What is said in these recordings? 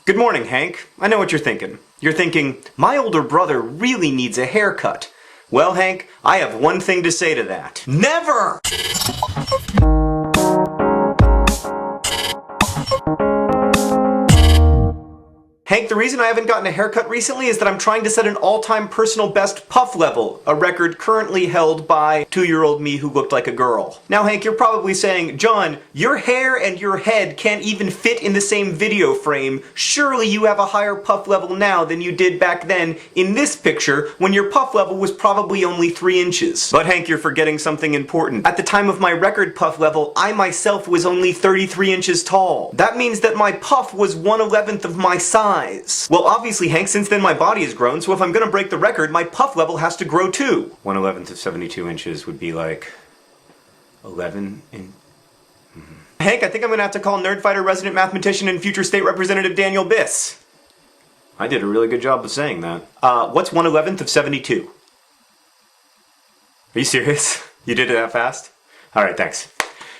Good morning, Hank. I know what you're thinking. You're thinking, my older brother really needs a haircut. Well, Hank, I have one thing to say to that. Never! Hank, the reason I haven't gotten a haircut recently is that I'm trying to set an all-time personal best puff level, a record currently held by 2-year-old me who looked like a girl. Now, Hank, you're probably saying, John, your hair and your head can't even fit in the same video frame. Surely you have a higher puff level now than you did back then in this picture when your puff level was probably only 3 inches. But Hank, you're forgetting something important. At the time of my record puff level, I myself was only 33 inches tall. That means that my puff was 1/11th of my size. Well, obviously, Hank, since then my body has grown, so if I'm gonna break the record, my puff level has to grow too. 1/11th of 72 inches would be like 11 in... Hank, I think I'm gonna have to call Nerdfighter resident mathematician and future state representative Daniel Biss. I did a really good job of saying that. What's 1/11th of 72? Are you serious? You did it that fast? Alright, thanks.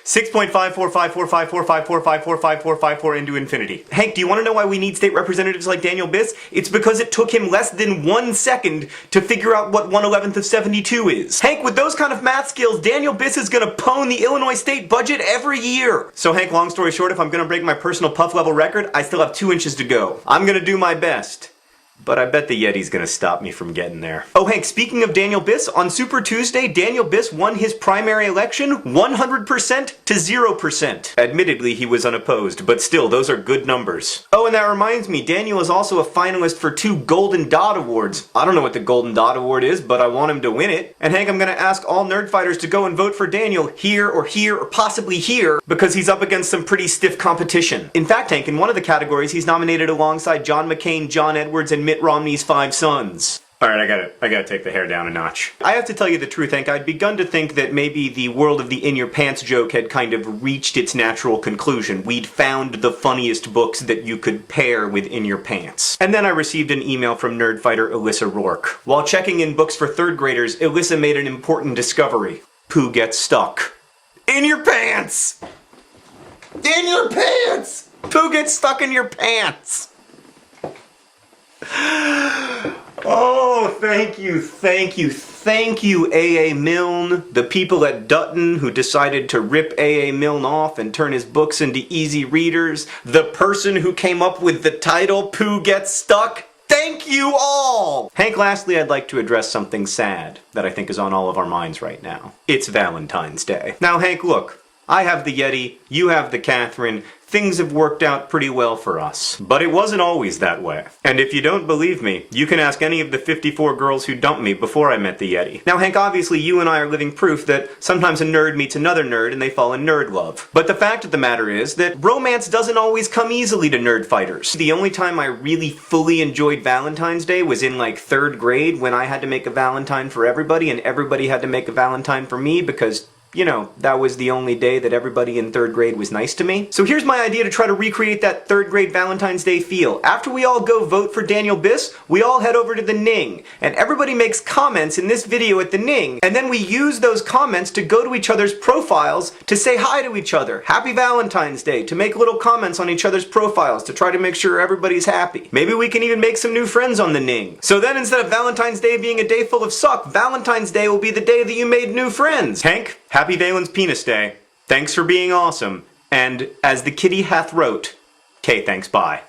6.5454545454545 into infinity. Hank, do you want to know why we need state representatives like Daniel Biss? It's because it took him less than 1 second to figure out what 1/11th of 72 is. Hank, with those kind of math skills, Daniel Biss is gonna pwn the Illinois state budget every year. So Hank, long story short, if I'm gonna break my personal puff level record, I still have 2 inches to go. I'm gonna do my best. But I bet the Yeti's gonna stop me from getting there. Oh, Hank, speaking of Daniel Biss, on Super Tuesday, Daniel Biss won his primary election 100% to 0%. Admittedly, he was unopposed, but still, those are good numbers. Oh, and that reminds me, Daniel is also a finalist for 2 Golden Dot Awards. I don't know what the Golden Dot Award is, but I want him to win it. And Hank, I'm gonna ask all Nerdfighters to go and vote for Daniel here, or possibly here, because he's up against some pretty stiff competition. In fact, Hank, in one of the categories, he's nominated alongside John McCain, John Edwards, and Mitt Romney's 5 sons. Alright, I gotta take the hair down a notch. I have to tell you the truth, Hank, I'd begun to think that maybe the world of the in-your-pants joke had kind of reached its natural conclusion. We'd found the funniest books that you could pair with In Your Pants. And then I received an email from Nerdfighter Alyssa Rourke. While checking in books for 3rd graders, Alyssa made an important discovery. Pooh gets stuck. In your pants! In your pants! Pooh gets stuck in your pants! Oh, thank you, A.A. Milne. The people at Dutton who decided to rip A.A. Milne off and turn his books into easy readers. The person who came up with the title, Pooh Gets Stuck. Thank you all! Hank, lastly, I'd like to address something sad that I think is on all of our minds right now. It's Valentine's Day. Now, Hank, look. I have the Yeti, you have the Catherine. Things have worked out pretty well for us. But it wasn't always that way. And if you don't believe me, you can ask any of the 54 girls who dumped me before I met the Yeti. Now, Hank, obviously you and I are living proof that sometimes a nerd meets another nerd and they fall in nerd love. But the fact of the matter is that romance doesn't always come easily to nerd fighters. The only time I really fully enjoyed Valentine's Day was in like 3rd grade when I had to make a Valentine for everybody and everybody had to make a Valentine for me because, you know, that was the only day that everybody in 3rd grade was nice to me. So here's my idea to try to recreate that 3rd grade Valentine's Day feel. After we all go vote for Daniel Biss, we all head over to the Ning, and everybody makes comments in this video at the Ning, and then we use those comments to go to each other's profiles to say hi to each other. Happy Valentine's Day, to make little comments on each other's profiles to try to make sure everybody's happy. Maybe we can even make some new friends on the Ning. So then instead of Valentine's Day being a day full of suck, Valentine's Day will be the day that you made new friends. Hank? Happy Valen's Penis Day. Thanks for being awesome. And as the kitty hath wrote, K thanks, bye.